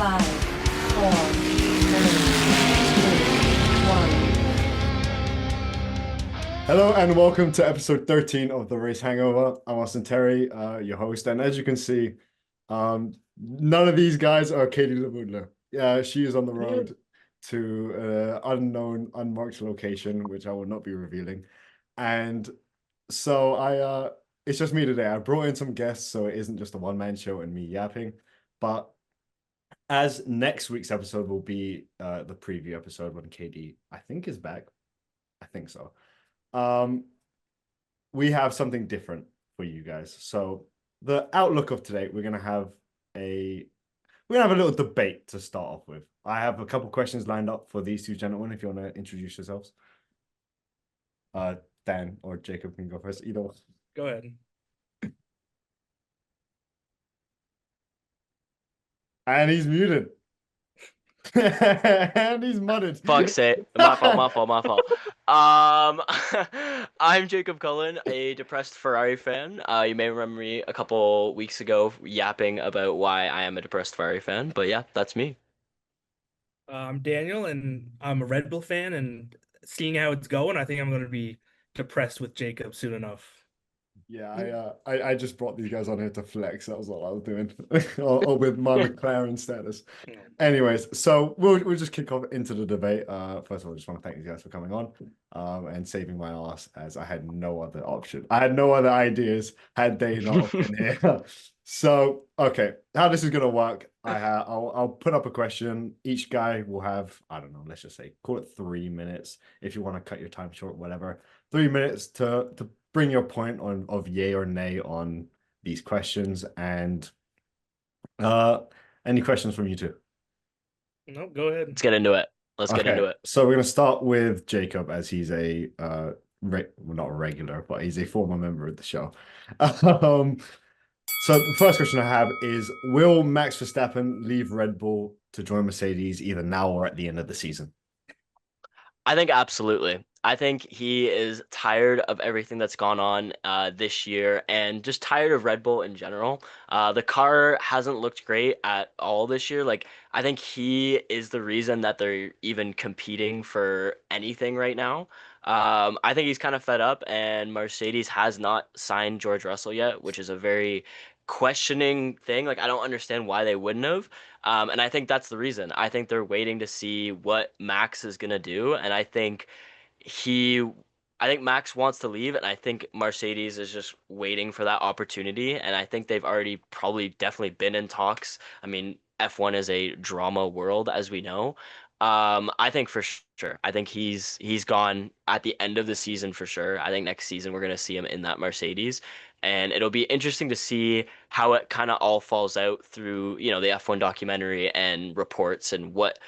5, 4, 3, 2, 1. Hello and welcome to episode 13 of the Race Hangover. I'm Austin Terry, your host, and as you can see, none of these guys are Katie Lavudler. Yeah, she is on the road to unknown, unmarked location, which I will not be revealing. And so it's just me today. I brought in some guests, so it isn't just a one-man show and me yapping. But as next week's episode will be the preview episode when Katie, I think, is back. I think so. Um, we have something different for you guys. So the outlook of today, we're gonna have a little debate to start off with. I have a couple questions lined up for these two gentlemen. If you want to introduce yourselves, Dan or Jacob can go first. Either one. Go ahead. And he's muted. And he's mudded. Fuck's sake. My fault. I'm Jacob Cullen, a depressed Ferrari fan. You may remember me a couple weeks ago yapping about why I am a depressed Ferrari fan, but yeah, that's me. I'm Daniel, and I'm a Red Bull fan, and seeing how it's going, I think I'm going to be depressed with Jacob soon enough. Yeah, I just brought these guys on here to flex. That was all I was doing, or with my McLaren status. Anyways, so we'll just kick off into the debate. First of all, I just want to thank you guys for coming on, and saving my ass as I had no other option. I had no other ideas had they not been here. So, okay, how this is gonna work? I'll put up a question. Each guy will have, I don't know, let's just say call it 3 minutes. If you want to cut your time short, whatever. 3 minutes to bring your point of yay or nay on these questions, and any questions from you two? No, go ahead. Let's get into it. Let's get into it. So we're gonna start with Jacob, as he's a well, not a regular, but he's a former member of the show. So the first question I have is, will Max Verstappen leave Red Bull to join Mercedes either now or at the end of the season? I think absolutely. I think he is tired of everything that's gone on this year and just tired of Red Bull in general. The car hasn't looked great at all this year. Like, I think he is the reason that they're even competing for anything right now. I think he's kind of fed up, and Mercedes has not signed George Russell yet, which is a very questioning thing. Like, I don't understand why they wouldn't have. And I think that's the reason. I think they're waiting to see what Max is gonna do, and he I think Max wants to leave, and I think Mercedes is just waiting for that opportunity, and I think they've already probably definitely been in talks. I mean, F1 is a drama world, as we know. I think for sure. I think he's gone at the end of the season for sure. I think next season we're gonna see him in that Mercedes, and it'll be interesting to see how it kind of all falls out through, the F1 documentary and reports, and what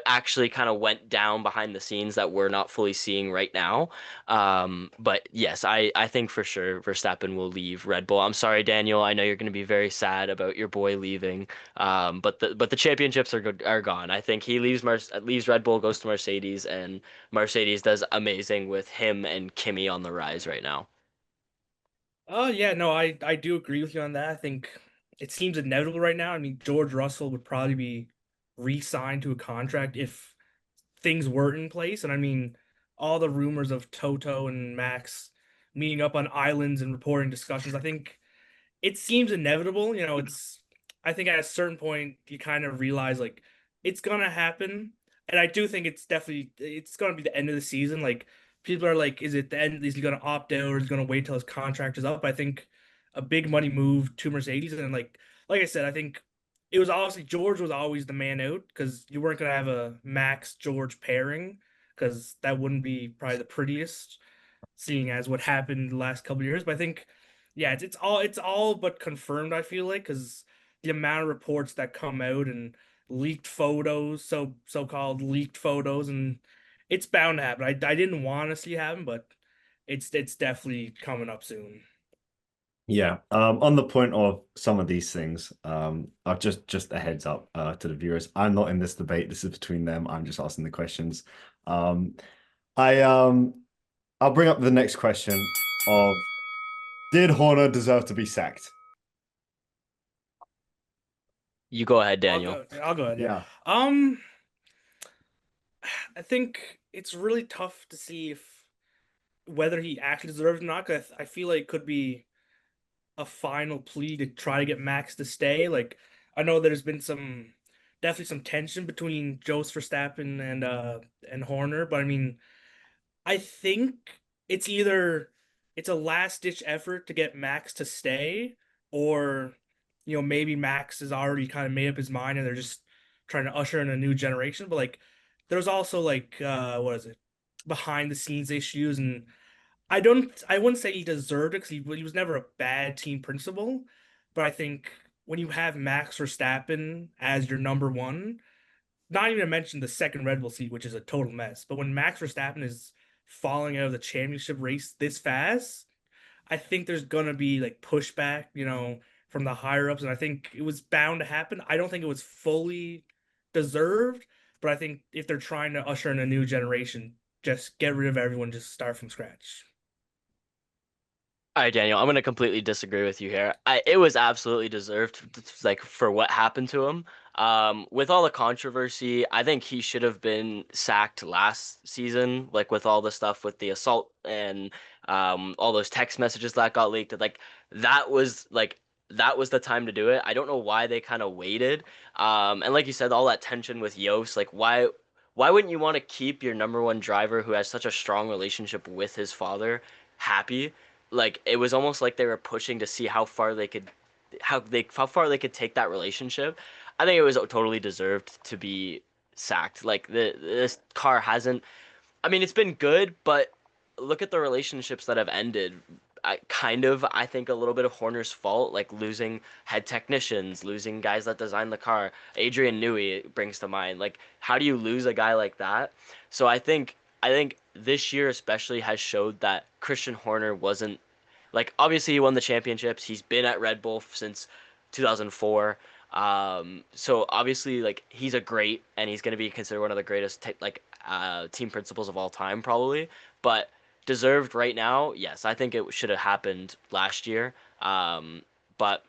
actually kind of went down behind the scenes that we're not fully seeing right now. But yes, I think for sure Verstappen will leave Red Bull. I'm sorry, Daniel. I know you're going to be very sad about your boy leaving. But the championships are gone. I think he leaves Red Bull, goes to Mercedes, and Mercedes does amazing with him and Kimi on the rise right now. Oh yeah, no, I do agree with you on that. I think it seems inevitable right now. I mean, George Russell would probably be re-signed to a contract if things were in place. And I mean, all the rumors of Toto and Max meeting up on islands and reporting discussions, I think it seems inevitable. I think at a certain point you kind of realize like it's gonna happen. And I do think it's gonna be the end of the season. Like people are like, is it the end? Is he gonna opt out or is he gonna wait till his contract is up? I think a big money move to Mercedes, and like I said, I think it was obviously George was always the man out because you weren't gonna have a Max George pairing because that wouldn't be probably the prettiest, seeing as what happened the last couple of years. But I think, yeah, it's all but confirmed. I feel like because the amount of reports that come out and leaked photos, so-called leaked photos, and it's bound to happen. I didn't want to see it happen, but it's definitely coming up soon. Yeah. On the point of some of these things, I've just a heads up to the viewers. I'm not in this debate. This is between them. I'm just asking the questions. Um, I'll bring up the next question of, did Horner deserve to be sacked? You go ahead, I'll Daniel. go. I'll go ahead. Yeah. Yeah. I think it's really tough to see if whether he actually deserves it or not. 'Cause I feel like it could be a final plea to try to get Max to stay. Like I know there's been definitely some tension between Jos Verstappen and Horner, but I mean I think it's either it's a last ditch effort to get Max to stay, or maybe Max has already kind of made up his mind and they're just trying to usher in a new generation. But like there's also like what is it? Behind the scenes issues, and I wouldn't say he deserved it because he was never a bad team principal, but I think when you have Max Verstappen as your number one, not even to mention the second Red Bull seat, which is a total mess. But when Max Verstappen is falling out of the championship race this fast, I think there's gonna be like pushback, from the higher ups, and I think it was bound to happen. I don't think it was fully deserved, but I think if they're trying to usher in a new generation, just get rid of everyone, just start from scratch. All right, Daniel, I'm gonna completely disagree with you here. It was absolutely deserved, like for what happened to him. With all the controversy, I think he should have been sacked last season, like with all the stuff with the assault and all those text messages that got leaked. Like that was like that was the time to do it. I don't know why they kind of waited. And like you said, all that tension with Yost, like why wouldn't you want to keep your number one driver who has such a strong relationship with his father happy? Like it was almost like they were pushing to see how far they could take that relationship. I think it was totally deserved to be sacked. Like this car hasn't. I mean, it's been good, but look at the relationships that have ended. I think a little bit of Horner's fault, like losing head technicians, losing guys that design the car. Adrian Newey brings to mind. Like, how do you lose a guy like that? So I think this year especially has showed that Christian Horner wasn't like obviously he won the championships. He's been at Red Bull since 2004. So obviously like he's a great and he's going to be considered one of the greatest team principals of all time probably. But deserved right now, yes, I think it should have happened last year. But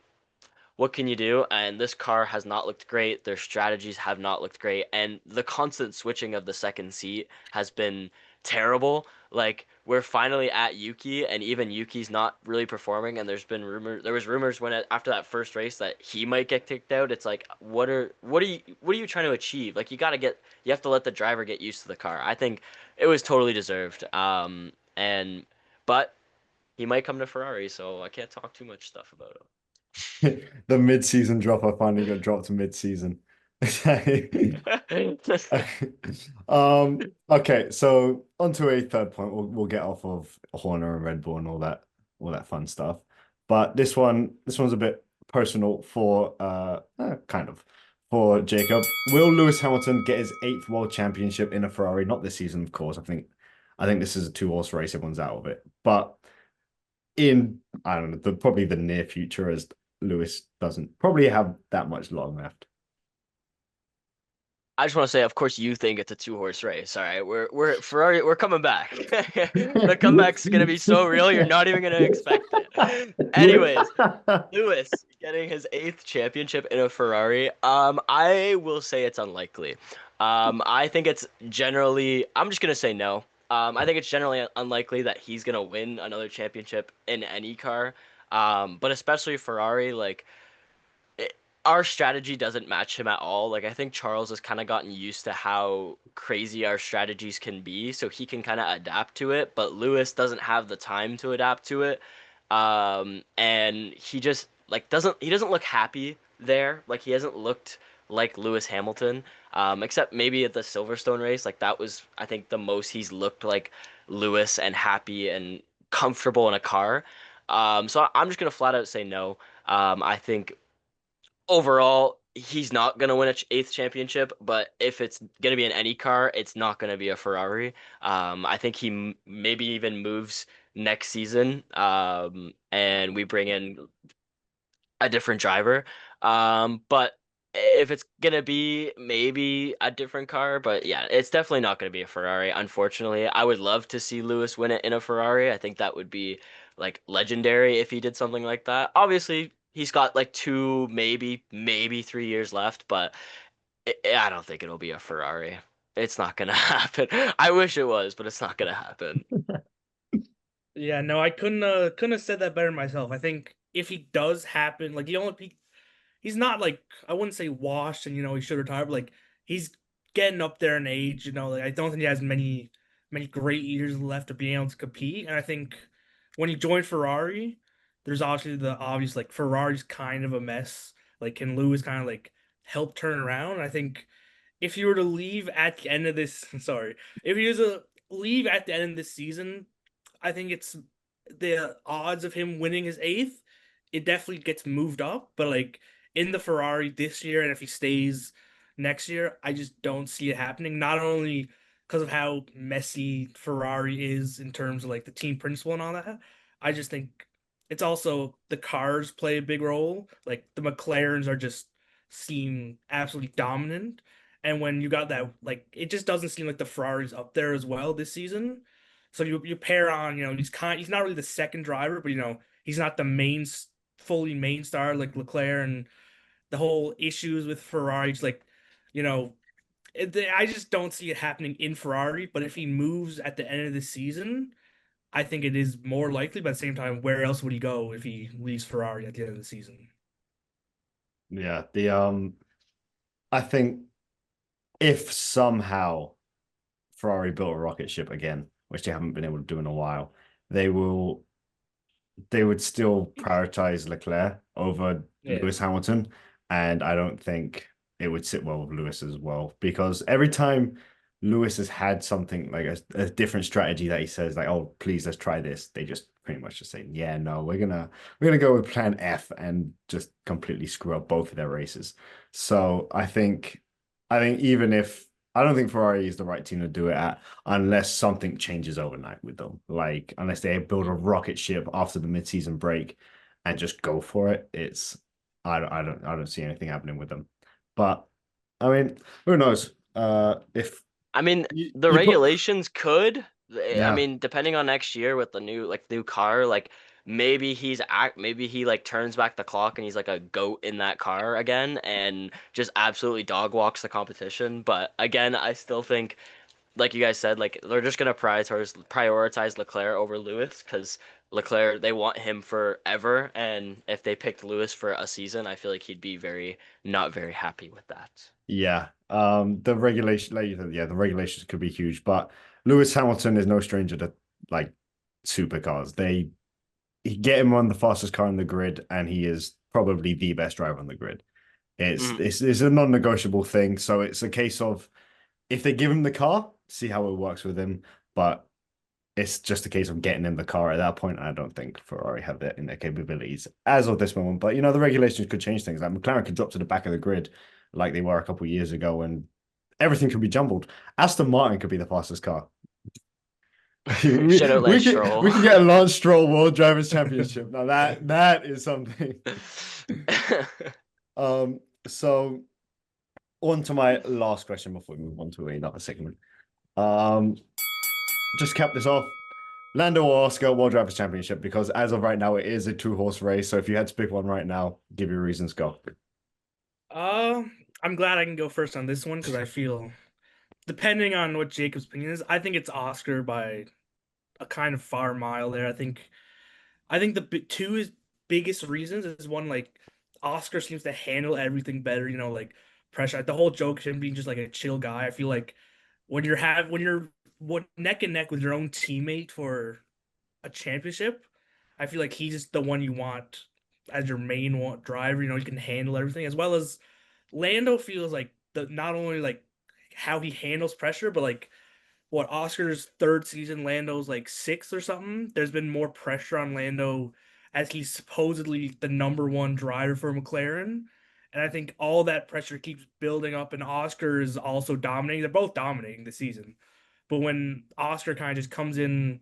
what can you do? And this car has not looked great. Their strategies have not looked great. And the constant switching of the second seat has been terrible. Like we're finally at Yuki, and even Yuki's not really performing. And there was rumors after that first race that he might get kicked out. It's like, what are you trying to achieve? Like you have to let the driver get used to the car. I think it was totally deserved. And but he might come to Ferrari, so I can't talk too much stuff about him. The mid-season drop, I finally got dropped to mid-season. Okay, so on to a third point. We'll get off of Horner and Red Bull and all that fun stuff. But this one's a bit personal for kind of for Jacob. Will Lewis Hamilton get his eighth world championship in a Ferrari? Not this season, of course. I think this is a two-horse race. Everyone's out of it. But in I don't know, probably the near future, as Lewis doesn't probably have that much long left. I just want to say, of course, you think it's a two-horse race. All right, we're Ferrari. We're coming back. The comeback's gonna be so real, you're not even gonna expect it. Anyways, Lewis getting his eighth championship in a Ferrari. I will say it's unlikely. I think it's generally. I'm just gonna say no. I think it's generally unlikely that he's gonna win another championship in any car. But especially Ferrari, like it, our strategy doesn't match him at all. Like I think Charles has kind of gotten used to how crazy our strategies can be, so he can kind of adapt to it. But Lewis doesn't have the time to adapt to it, and he just like doesn't look happy there. Like he hasn't looked like Lewis Hamilton, except maybe at the Silverstone race. Like that was I think the most he's looked like Lewis and happy and comfortable in a car. So I'm just gonna flat out say no. I think overall, he's not gonna win a eighth championship, but if it's gonna be in any car, it's not gonna be a Ferrari. I think he maybe even moves next season, and we bring in a different driver. But if it's gonna be maybe a different car, but yeah, it's definitely not gonna be a Ferrari. Unfortunately, I would love to see Lewis win it in a Ferrari. I think that would be like legendary if he did something like that. Obviously, He's got like 2, maybe 3 years left, but I don't think it'll be a Ferrari. It's not gonna happen. I wish it was, but it's not gonna happen. Yeah, no, I couldn't have said that better myself. I think if he does happen, like he's not like, I wouldn't say washed and he should retire, but like he's getting up there in age. Like I don't think he has many great years left of being able to compete. And I think when he joined Ferrari, there's obviously the obvious, like, Ferrari's kind of a mess. Like, can Lewis kind of like help turn around? And I think if you were to leave at the end of this, sorry, if he was to leave at the end of this season, I think it's the odds of him winning his eighth, it definitely gets moved up. But like in the Ferrari this year, and if he stays next year, I just don't see it happening. Not only because of how messy Ferrari is in terms of like the team principle and all that, I just think it's also the cars play a big role. Like the McLarens are just seem absolutely dominant. And when you got that, like, it just doesn't seem like the Ferrari's up there as well this season. So you pair on, he's not really the second driver, but he's not the fully main star like Leclerc, and the whole issues with Ferrari. It's like, you know, I just don't see it happening in Ferrari. But if he moves at the end of the season, I think it is more likely. But at the same time, where else would he go if he leaves Ferrari at the end of the season? Yeah, I think if somehow Ferrari built a rocket ship again, which they haven't been able to do in a while, they would still prioritize Leclerc over Yeah. Lewis Hamilton, and I don't think it would sit well with Lewis as well, because every time Lewis has had something like a different strategy that he says like, "Oh, please, let's try this," they just pretty much just say, "Yeah, no, we're gonna go with Plan F," and just completely screw up both of their races. So I think even if I don't think Ferrari is the right team to do it at, unless something changes overnight with them. Like unless they build a rocket ship after the mid-season break and just go for it. I don't see anything happening with them. But I mean, who knows? If I mean, you, the you put regulations could. I yeah, mean, depending on next year with the new car, like maybe he like turns back the clock and he's like a goat in that car again and just absolutely dog walks the competition. But again, I still think, like you guys said, like they're just gonna prioritize Leclerc over Lewis because Leclerc, they want him forever, and if they picked Lewis for a season, I feel like he'd be very not very happy with that. yeah. The regulation, like you said, yeah, the regulations could be huge, but Lewis Hamilton is no stranger to like supercars. They he get him on the fastest car in the grid, and he is probably the best driver on the grid. It's Mhm. it's, it's a non-negotiable thing. So it's a case of if they give him the car, see how it works with him. But it's just a case of getting in the car at that point. I don't think Ferrari have that in their capabilities as of this moment. But the regulations could change things. Like McLaren could drop to the back of the grid like they were a couple of years ago, and everything could be jumbled. Aston Martin could be the fastest car. we, Shout out we Lance could Stroll. we could get a Lance Stroll World Drivers' Championship. Now that is something. Um, so on to my last question before we move on to another segment. Um, just cap this off. Lando or Oscar World Drivers' Championship, because as of right now, it is a two-horse race. So if you had to pick one right now, give your reasons, go. Uh, I'm glad I can go first on this one because I feel, depending on what Jacob's opinion is, I think it's Oscar by a kind of far mile there. I think the two is biggest reasons is one, like, Oscar seems to handle everything better. Like pressure. The whole joke of him being just like a chill guy. I feel like when you're neck and neck with your own teammate for a championship, I feel like he's the one you want as your main driver. He can handle everything, as well as Lando feels like the not only like how he handles pressure, but like what Oscar's third season, Lando's like sixth or something. There's been more pressure on Lando as he's supposedly the number one driver for McLaren. And I think all that pressure keeps building up, and Oscar is also dominating. They're both dominating this season. But when Oscar kind of just comes in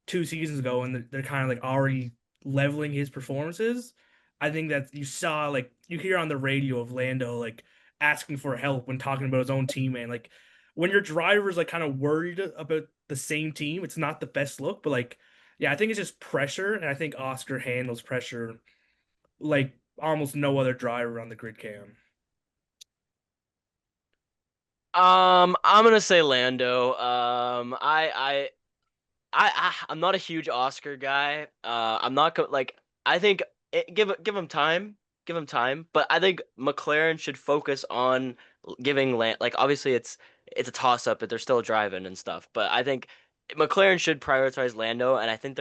2 seasons ago and they're kind of like already leveling his performances, I think that you saw, like, you hear on the radio of Lando like asking for help when talking about his own teammate. Like when your driver's like kind of worried about the same team, it's not the best look. But like, yeah, I think it's just pressure, and I think Oscar handles pressure like almost no other driver on the grid can. I'm gonna say Lando. I'm not a huge Oscar guy. I'm not like I think give him time, give him time. But I think McLaren should focus on giving Land like obviously it's a toss up, but they're still driving and stuff. But I think McLaren should prioritize Lando, and I think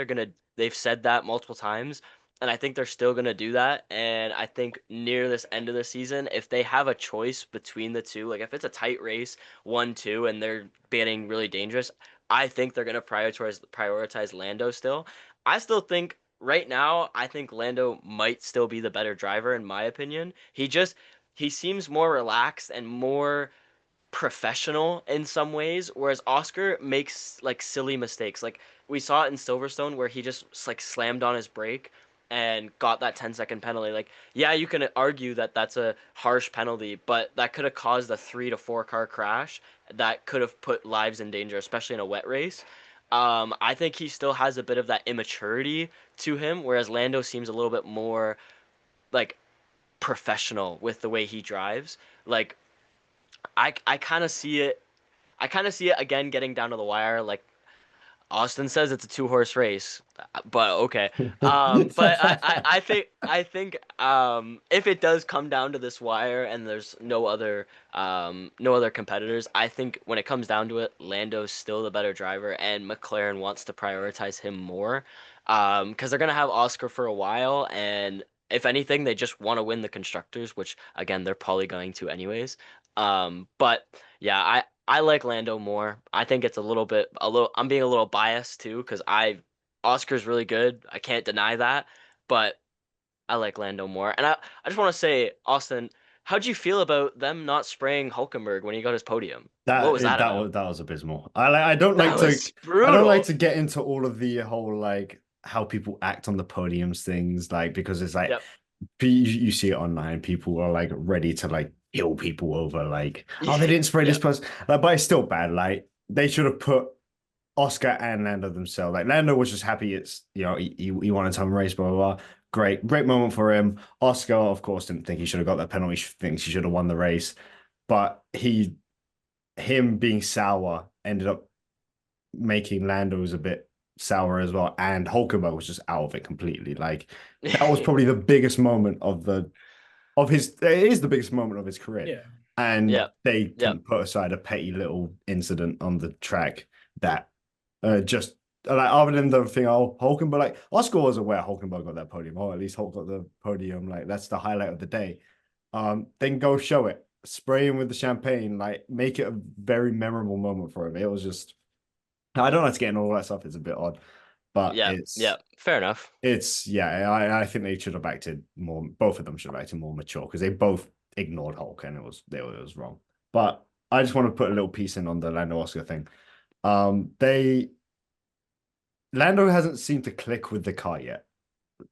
they've said that multiple times. And I think they're still gonna do that. And I think near this end of the season, if they have a choice between the two, like if it's a tight race, 1-2, and they're getting really dangerous, I think they're gonna prioritize Lando still. I still think right now, I think Lando might still be the better driver in my opinion. He seems more relaxed and more professional in some ways, whereas Oscar makes like silly mistakes. Like we saw it in Silverstone where he just like slammed on his brake and got that 10-second penalty. Like, yeah, you can argue that that's a harsh penalty, but that could have caused a 3 to 4 car crash that could have put lives in danger, especially in a wet race. I think he still has a bit of that immaturity to him, whereas Lando seems a little bit more like professional with the way he drives. Like I kind of see it. I kind of see it again getting down to the wire. Like Austin says, it's a two-horse race, but okay. But I think if it does come down to this wire and there's no other competitors, I think when it comes down to it, Lando's still the better driver, and McLaren wants to prioritize him more, because they're gonna have Oscar for a while, and if anything, they just want to win the constructors, which again they're probably going to anyways. But yeah, I like Lando more. I think it's a little I'm being a little biased too because Oscar's really good. I can't deny that, but I like Lando more. And I just want to say, Austin, how'd you feel about them not spraying Hulkenberg when he got his podium? What was that about? That was abysmal. I don't like That to was I don't like brutal. to get into all of the whole like how people act on the podiums things, like because it's like Yep. you see it online, people are like ready to like kill people over like, oh, they didn't spray this Yep. person. Like, but it's still bad. Like they should have put Oscar and Lando themselves. Like Lando was just happy it's he won a time race, blah blah blah. Great moment for him. Oscar, of course, didn't think he should have got that penalty. Thinks he should have won the race, but him being sour ended up making Lando's a bit sour as well, and Hulkenberg was just out of it completely. Like that was probably the biggest moment of his. It is the biggest moment of his career, Yeah. and Yep. they Yep. couldn't put aside a petty little incident on the track that just. Like other than the thing, oh Hulkenberg, like Oscar was aware Hulkenberg got that podium, or at least Hulk got the podium. Like that's the highlight of the day. Then go show it, spray him with the champagne, like make it a very memorable moment for him. It was just I don't like to get into all that stuff. It's a bit odd, but Yep. Yep. Fair enough. it's yeah. I think they should have acted more. Both of them should have acted more mature because they both ignored Hulk and it was wrong. But I just want to put a little piece in on the Lando Oscar thing. They Lando hasn't seemed to click with the car yet.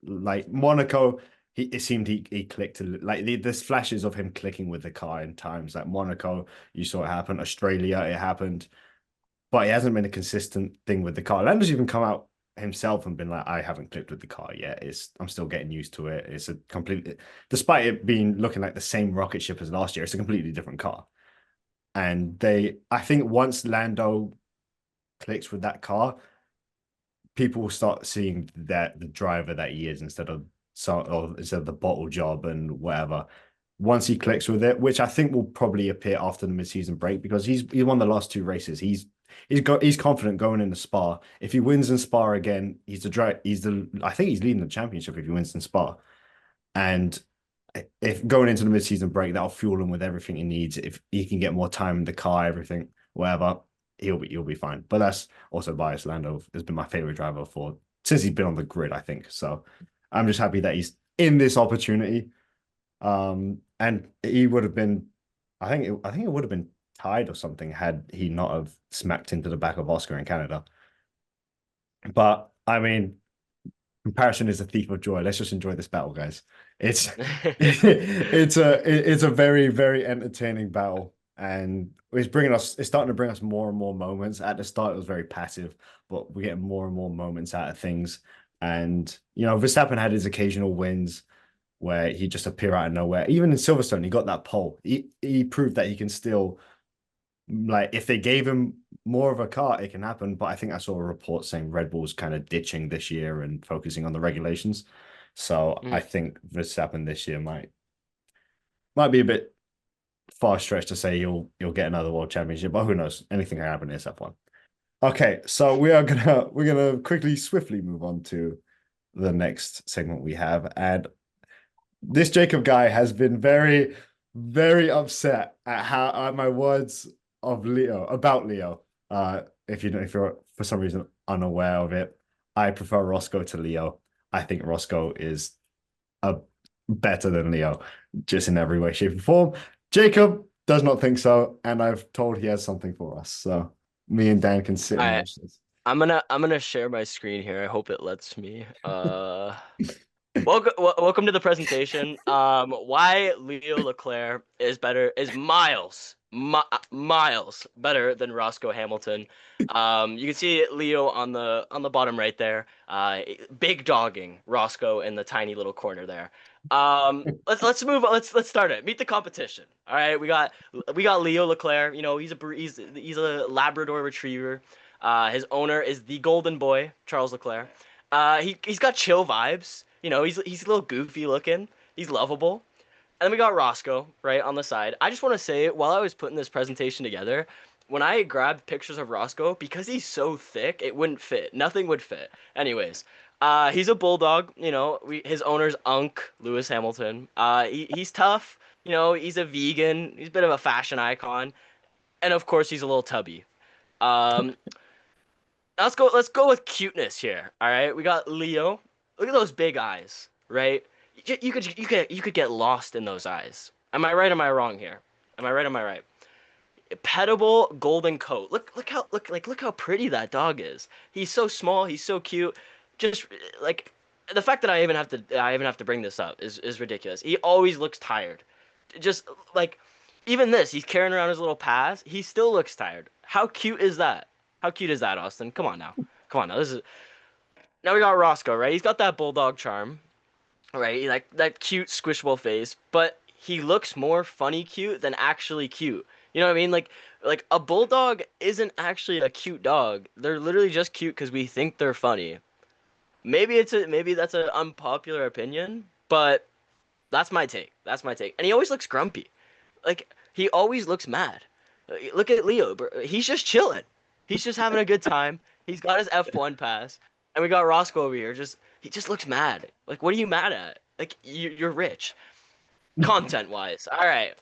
Like Monaco, it seemed he clicked like there's flashes of him clicking with the car in times. Like Monaco, you saw it happen. Australia, it happened, but he hasn't been a consistent thing with the car. Lando's even come out himself and been like, I haven't clicked with the car yet. I'm still getting used to it. It's a completely, despite it being looking like the same rocket ship as last year, it's a completely different car. And I think once Lando clicks with that car, people will start seeing that the driver that he is instead of the bottle job and whatever. Once he clicks with it, which I think will probably appear after the mid-season break because he's won the last two races. He's confident going into Spa. If he wins in Spa again, I think he's leading the championship if he wins in Spa. And if going into the mid-season break, that'll fuel him with everything he needs. If he can get more time in the car, everything, whatever, he'll be fine. But that's also biased. Lando has been my favorite driver since he's been on the grid, I think. So I'm just happy that he's in this opportunity. And he would have been, I think it would have been tied or something had he not have smacked into the back of Oscar in Canada. But I mean, comparison is a thief of joy. Let's just enjoy this battle, guys. It's it's a very very entertaining battle, and it's starting to bring us more and more moments. At the start, it was very passive, but we're getting more and more moments out of things. And Verstappen had his occasional wins. where he just appear out of nowhere. Even in Silverstone, he got that pole. He proved that he can still, like, if they gave him more of a car, it can happen. But I think I saw a report saying Red Bull's kind of ditching this year and focusing on the regulations. So I Mm. think Verstappen this year might be a bit far stretched to say you'll get another world championship, but who knows? Anything can happen in F1. Okay, so we're gonna quickly, swiftly move on to the next segment we have, and this Jacob guy has been very, very upset at how at my words of Leo about Leo. If you're for some reason unaware of it, I prefer Roscoe to Leo. I think Roscoe is a better than Leo, just in every way, shape, and form. Jacob does not think so, and I've told he has something for us. So me and Dan can sit and I watch this. I'm gonna share my screen here. I hope it lets me. Welcome to the presentation. Why Leo Leclerc is miles better than Roscoe Hamilton. You can see Leo on the bottom right there. Big dogging Roscoe in the tiny little corner there. Let's move on. Let's start it. Meet the competition. All right, we got Leo Leclerc. You know, he's a Labrador Retriever. His owner is the Golden Boy, Charles Leclerc. He's got chill vibes. You know, he's a little goofy looking. He's lovable. And then we got Roscoe right on the side. I just want to say, while I was putting this presentation together, when I grabbed pictures of Roscoe, because he's so thick, it wouldn't fit. Nothing would fit. Anyways, he's a bulldog. You know, his owner's Unc Lewis Hamilton. He's tough. You know, he's a vegan. He's a bit of a fashion icon, and of course, he's a little tubby. Um, let's go with cuteness here. All right, we got Leo. Look at those big eyes, right? You could get lost in those eyes. Am I right? Am I wrong here? Am I right? Am I right? Petable golden coat. Look how pretty that dog is. He's so small. He's so cute. Just like the fact that I even have to bring this up is ridiculous. He always looks tired. Just like even this, he's carrying around his little pass. He still looks tired. How cute is that? How cute is that, Austin? Come on now. Come on now. Now we got Roscoe, right? He's got that bulldog charm, right? Like that cute squishable face, but he looks more funny cute than actually cute. You know what I mean? Like a bulldog isn't actually a cute dog. They're literally just cute because we think they're funny. Maybe that's an unpopular opinion, but that's my take. That's my take. And he always looks grumpy. Like he always looks mad. Look at Leo, bro. He's just chilling. He's just having a good time. He's got his F1 pass, and we got Roscoe over here. He just looks mad. Like, what are you mad at? Like, you're rich, content wise. All right,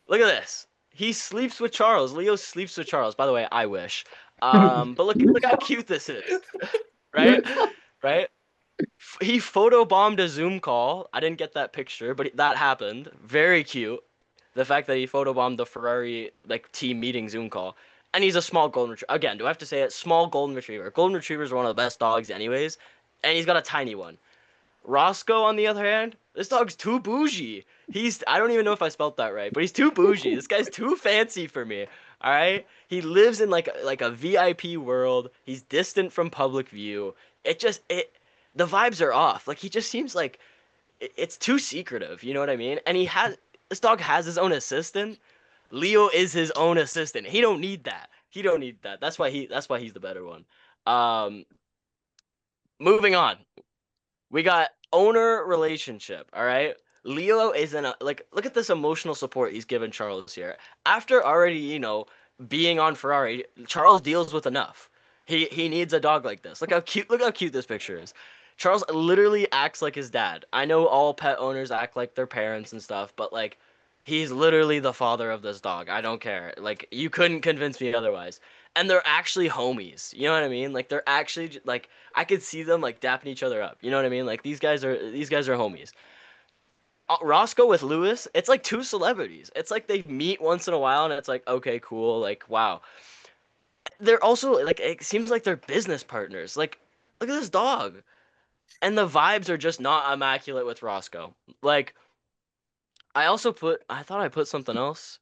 look at this. He sleeps with Charles. Leo sleeps with Charles. By the way, I wish. But look how cute this is, right? Right? He photobombed a Zoom call. I didn't get that picture, but that happened. Very cute. The fact that he photobombed the Ferrari like team meeting Zoom call. And he's a small golden retriever. Again, do I have to say it? Small golden retriever. Golden retrievers are one of the best dogs anyways. And he's got a tiny one. Roscoe, on the other hand, this dog's too bougie. I don't even know if I spelt that right, but he's too bougie. This guy's too fancy for me. All right? He lives in like a VIP world. He's distant from public view. The vibes are off. Like he just seems like it's too secretive, you know what I mean? And this dog has his own assistant. Leo is his own assistant. He don't need that. He don't need that. That's why he's the better one. Um moving on. We got owner relationship, all right? Leo is in a like look at this emotional support he's given Charles here. After already, being on Ferrari, Charles deals with enough. He needs a dog like this. Look how cute this picture is. Charles literally acts like his dad. I know all pet owners act like their parents and stuff, but like he's literally the father of this dog. I don't care. Like you couldn't convince me otherwise. And they're actually homies. You know what I mean? Like they're actually like I could see them like dapping each other up. You know what I mean? Like these guys are homies. Roscoe with Lewis, it's like two celebrities. It's like they meet once in a while and it's like okay, cool, like wow. They're also like it seems like they're business partners. Like look at this dog. And the vibes are just not immaculate with Roscoe. Like I thought I put something else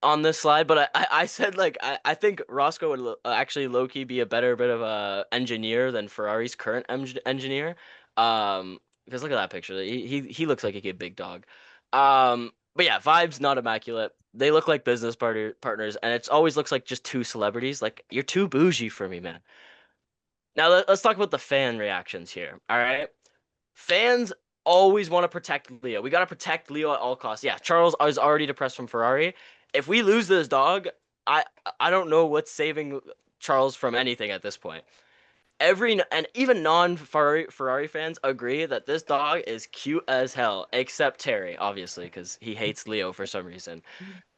on this slide, but I said like I think Roscoe would actually low key be a better bit of a engineer than Ferrari's current engineer. Um, because look at that picture. He looks like a good big dog. But yeah, vibes not immaculate. They look like business partners, and it always looks like just two celebrities. Like you're too bougie for me, man. Now let's talk about the fan reactions here. All right, fans always want to protect Leo. We got to protect Leo at all costs. Yeah, Charles is already depressed from Ferrari. If we lose this dog, I I don't know what's saving Charles from anything at this point. And even non Ferrari fans agree that this dog is cute as hell, except Terry, obviously, because he hates Leo for some reason.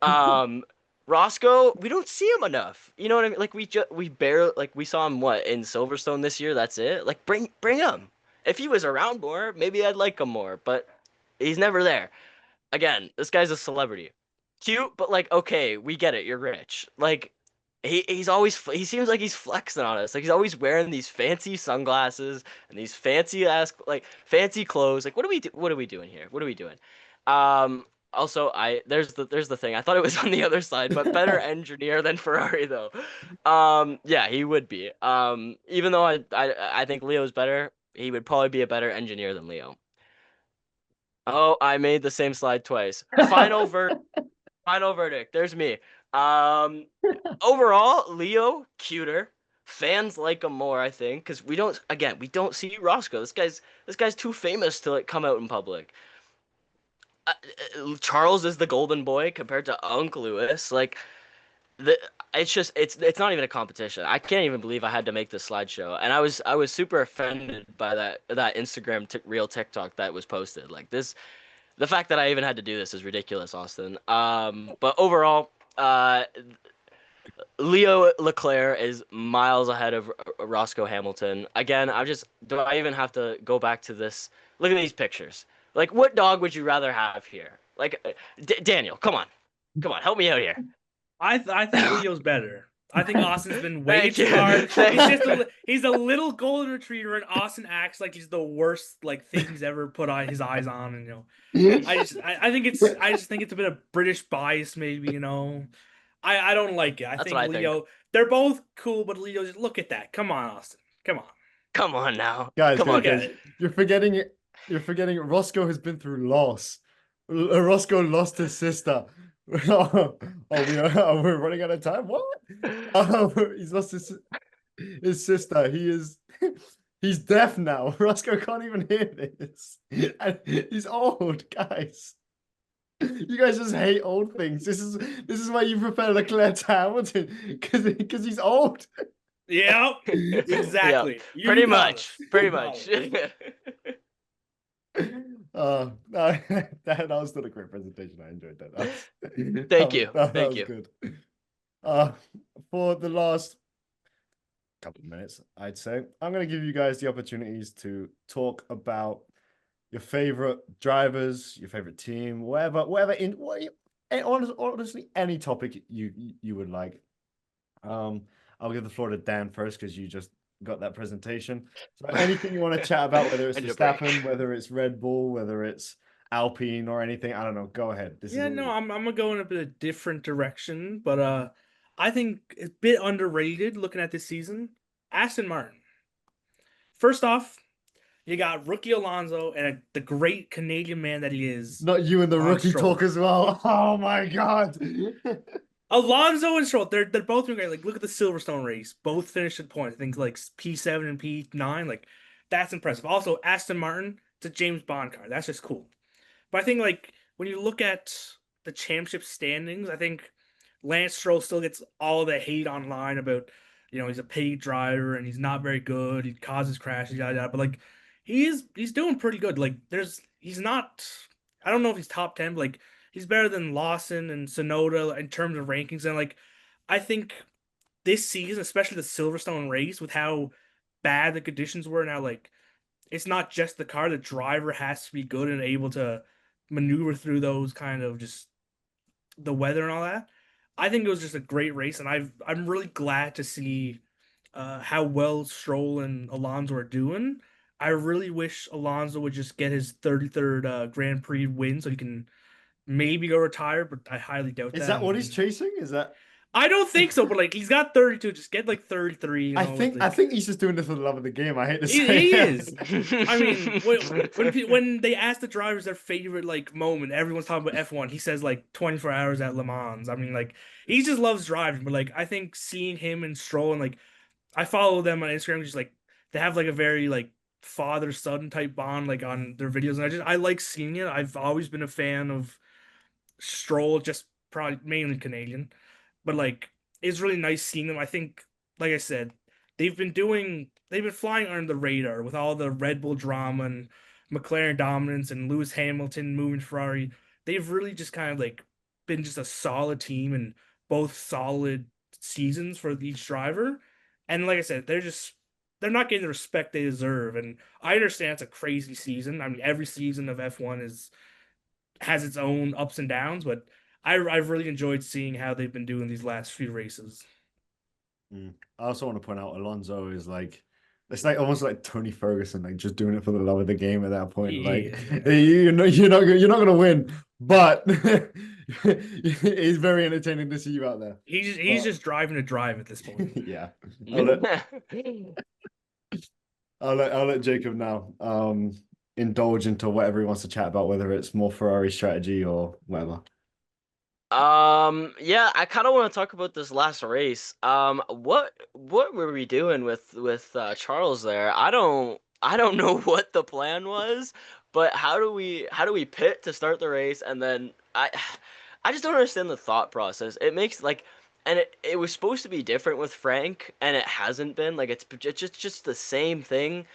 Um, Roscoe, we don't see him enough. You know what I mean? Like we barely like we saw him what in Silverstone this year. That's it. Like bring him. If he was around more, maybe I'd like him more. But he's never there. Again, this guy's a celebrity. Cute, but like okay, we get it. You're rich. Like he seems like he's flexing on us. Like he's always wearing these fancy sunglasses and these fancy ass like fancy clothes. Like what are we doing here? What are we doing? Also I there's the thing. I thought it was on the other side, but better engineer than Ferrari though. Yeah, he would be. Even though I think Leo's better, he would probably be a better engineer than Leo. Oh, I made the same slide twice. Final verdict. There's me. Um, Overall, Leo cuter. Fans like him more, I think, because we don't see Roscoe. This guy's too famous to like come out in public. Charles is the golden boy compared to Uncle Lewis. Like the it's not even a competition. I can't even believe I had to make this slideshow, and I was super offended by that Instagram reel TikTok that was posted. Like this, the fact that I even had to do this is ridiculous, Austin. But overall, Leo Leclerc is miles ahead of Roscoe Hamilton. Again, do I even have to go back to this? Look at these pictures. Like, what dog would you rather have here? Like, Daniel, come on, help me out here. I think Leo's better. I think Austin's been way Thank too you. hard. Thank He's a little golden retriever, and Austin acts like he's the worst like thing he's ever put his eyes on. And I just think it's a bit of British bias, maybe. I don't like it. I That's think what I think. Leo. They're both cool, but Leo, just look at that. Come on, Austin. Come on. Come on now, Guys, come guys, on. guys, you're forgetting Roscoe has been through loss. Roscoe lost his sister. Oh, we're running out of time. What? He's lost his sister. He's deaf now. Roscoe can't even hear this. And he's old, guys. You guys just hate old things. This is why you prefer Leclerc to Hamilton because he's old. Yeah, exactly. Yeah, pretty much. That was still a great presentation. I enjoyed that. Thank you. That Thank was you. good. For the last couple of minutes, I'd say I'm going to give you guys the opportunities to talk about your favorite drivers, your favorite team, honestly, any topic you would like. I'll give the floor to Dan first because you just got that presentation. So anything you want to chat about, whether it's I need a break. Verstappen, whether it's Red Bull, whether it's Alpine or anything, I don't know. Go ahead. I'm gonna go in a bit of different direction, but I think it's a bit underrated looking at this season. Aston Martin. First off, you got rookie Alonso and the great Canadian man that he is. Not you and the Lance rookie Stroll. talk as well. Oh my god. Alonso and Stroll, they're both doing great. Like, look at the Silverstone race. Both finished at points. I think like P7 and P9. Like, that's impressive. Also, Aston Martin, it's a James Bond car. That's just cool. But I think like when you look at the championship standings, I think Lance Stroll still gets all the hate online about, he's a paid driver and he's not very good. He causes crashes, yada yada. But like he's doing pretty good. Like he's not. I don't know if he's top 10, but like he's better than Lawson and Sonoda in terms of rankings. And like I think this season, especially the Silverstone race, with how bad the conditions were now, like it's not just the car, the driver has to be good and able to maneuver through those kind of just the weather and all that. I think it was just a great race, and I'm really glad to see how well Stroll and Alonso are doing. I really wish Alonso would just get his 33rd Grand Prix win so he can maybe go retire, but I highly doubt that. Is that what he's chasing? Is that I don't think so, but like he's got 32. Just get like 33. You I know, think he's just doing this for the love of the game. I hate to say he it. is. I mean, when they ask the drivers their favorite like moment, everyone's talking about F1. He says like 24 hours at Le Mans. I mean, like he just loves driving. But like I think seeing him and Stroll and like I follow them on Instagram, just like they have like a very like father son type bond like on their videos, and I like seeing it. I've always been a fan of Stroll, just probably mainly Canadian, but like it's really nice seeing them. I think, like I said, they've been flying under the radar with all the Red Bull drama and McLaren dominance and Lewis Hamilton moving Ferrari. They've really just kind of like been just a solid team and both solid seasons for each driver. And like I said, they're not getting the respect they deserve. And I understand it's a crazy season. I mean, every season of F1 has its own ups and downs, but I've really enjoyed seeing how they've been doing these last few races. I also want to point out Alonso is like it's like almost like Tony Ferguson, like just doing it for the love of the game at that point. Like Yeah. you're not gonna win, but it's very entertaining to see you out there. He's just driving to drive at this point. Yeah. I'll let Jacob now indulge into whatever he wants to chat about, whether it's more Ferrari strategy or whatever. Yeah, I kind of want to talk about this last race. What were we doing with Charles there? I don't know what the plan was, but how do we pit to start the race and then I just don't understand the thought process. It makes like and it was supposed to be different with Frank and it hasn't been. Like it's just the same thing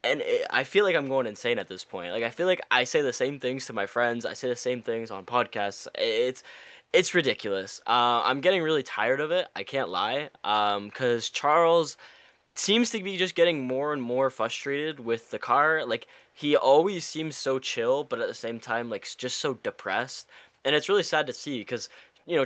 and I feel like I'm going insane at this point. Like I feel like I say the same things to my friends. I say the same things on podcasts. It's ridiculous. I'm getting really tired of it. I can't lie. Because Charles seems to be just getting more and more frustrated with the car. Like he always seems so chill, but at the same time, like just so depressed. And it's really sad to see because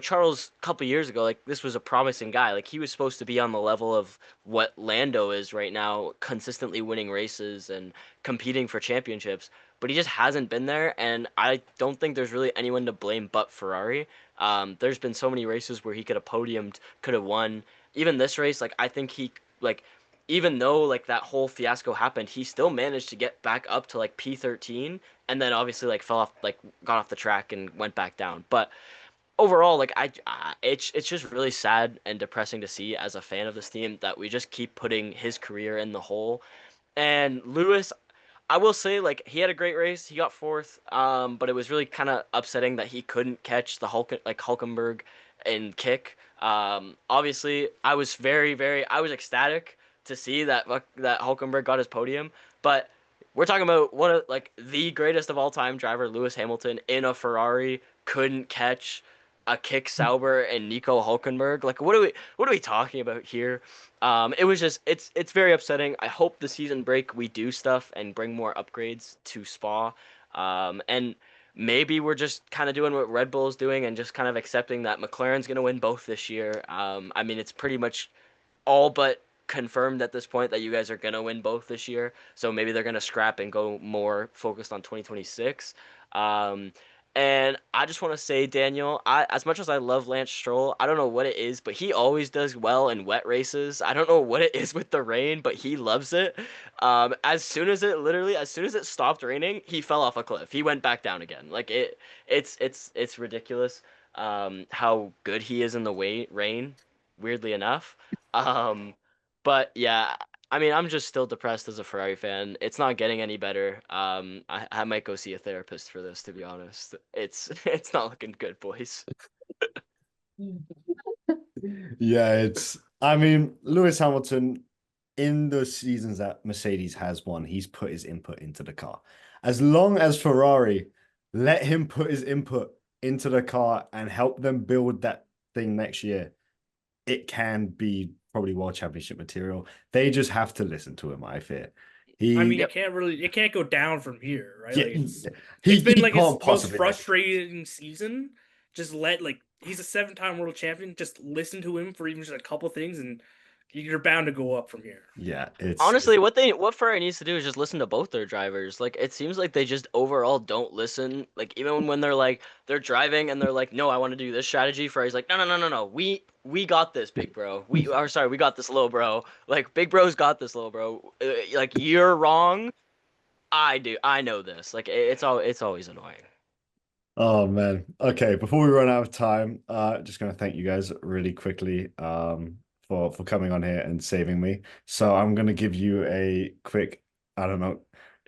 Charles a couple years ago, like this was a promising guy. Like he was supposed to be on the level of what Lando is right now, consistently winning races and competing for championships. But he just hasn't been there, and I don't think there's really anyone to blame but Ferrari. There's been so many races where he could have podiumed, could have won. Even this race, like I think he like even though like that whole fiasco happened, he still managed to get back up to like P13 and then obviously like fell off like got off the track and went back down. But overall like it's just really sad and depressing to see as a fan of this team that we just keep putting his career in the hole. And Lewis, I will say, like, he had a great race. He got fourth, but it was really kind of upsetting that he couldn't catch the Hulkenberg and kick. Obviously, I was I was ecstatic to see that Hulkenberg got his podium. But we're talking about one of like the greatest of all time driver, Lewis Hamilton, in a Ferrari couldn't catch a kick Sauber and Nico Hulkenberg. Like, what are we talking about here? It was just it's very upsetting. I hope the season break we do stuff and bring more upgrades to Spa. And maybe we're just kind of doing what Red Bull is doing and just kind of accepting that McLaren's going to win both this year. I mean, it's pretty much all but confirmed at this point that you guys are going to win both this year. So maybe they're going to scrap and go more focused on 2026. Um, and I just want to say, Daniel, as much as I love Lance Stroll, I don't know what it is, but he always does well in wet races. I don't know what it is with the rain, but he loves it. As soon as it stopped raining, he fell off a cliff. He went back down again. Like it's ridiculous. How good he is in the rain. Weirdly enough. Um, but yeah, I mean, I'm just still depressed as a Ferrari fan. It's not getting any better. I might go see a therapist for this, to be honest. It's not looking good, boys. Yeah, I mean, Lewis Hamilton, in the seasons that Mercedes has won, he's put his input into the car. As long as Ferrari let him put his input into the car and help them build that thing next year, it can be probably world championship material. They just have to listen to him, I fear. I mean, Yep. it can't go down from here, right? Yeah, Like it's he been like his can't most possibly. frustrating season. Just let like he's a 7-time world champion. Just listen to him for even just a couple things, and you're bound to go up from here. Yeah, it's Honestly, what Ferrari needs to do is just listen to both their drivers. Like it seems like they just overall don't listen. Like even when they're driving and they're like, no, I want to do this strategy. Ferrari's like, no. We got this, big bro. We got this, little bro. Like big bro's got this, little bro. Like you're wrong. I do. I know this. Like it's always annoying. Oh man. Okay, before we run out of time, just gonna thank you guys really quickly for coming on here and saving me. So I'm gonna give you a quick, I don't know,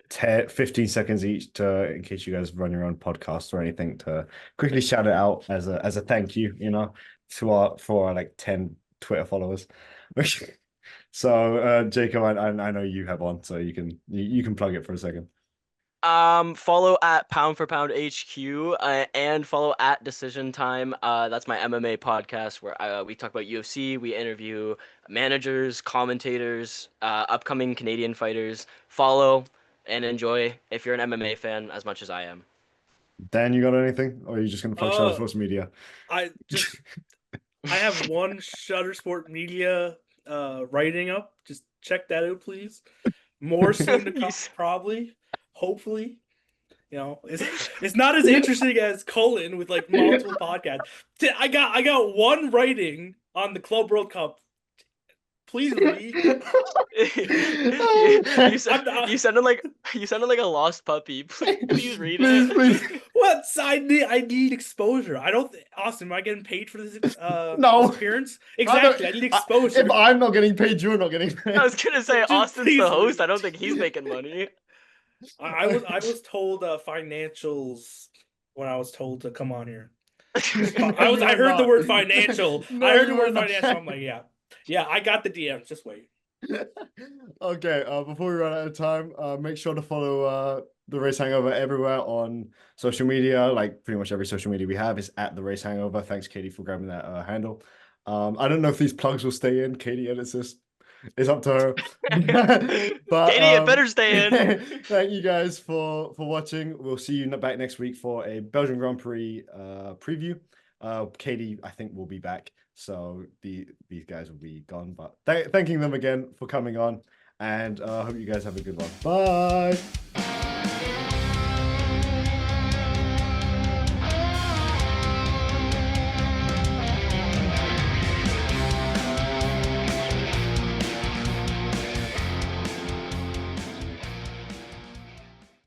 10, 15 seconds each to in case you guys run your own podcast or anything to quickly shout it out as a thank you, to our like 10 Twitter followers. So Jacob, I know you have one, so you can plug it for a second. Follow at Pound for Pound HQ, and follow at Decision Time. That's my MMA podcast where we talk about UFC. We interview managers, commentators, upcoming Canadian fighters. Follow and enjoy if you're an MMA fan as much as I am. Dan, you got anything, or are you just gonna plug Shadow Sports Media? I have one Shutter Sport Media writing up. Just check that out, please. More soon to come, probably. Hopefully, it's not as interesting as Cullen with like multiple podcasts. I got one writing on the Club World Cup. Please read. You sounded like a lost puppy. Please read it. Please. What? I need exposure. I don't. Austin, am I getting paid for this? No. Appearance. Exactly. I need exposure. If I'm not getting paid, you're not getting paid. I was gonna say Just Austin's please the host. read. I don't think he's making money. I was told financials when I was told to come on here. I heard the word financial. I heard the word financial. I'm like, yeah. I got the DMs. Just wait. Okay. Before we run out of time, make sure to follow the Race Hangover everywhere on social media. Like pretty much every social media we have is at the Race Hangover. Thanks, Katie, for grabbing that handle. I don't know if these plugs will stay in. Katie edits this. It's up to her. But Katie, it better stay in. thank you guys for watching. We'll see you back next week for a Belgian Grand Prix preview. Katie, I think, will be back, so these guys will be gone. But thanking them again for coming on, and I hope you guys have a good one. Bye.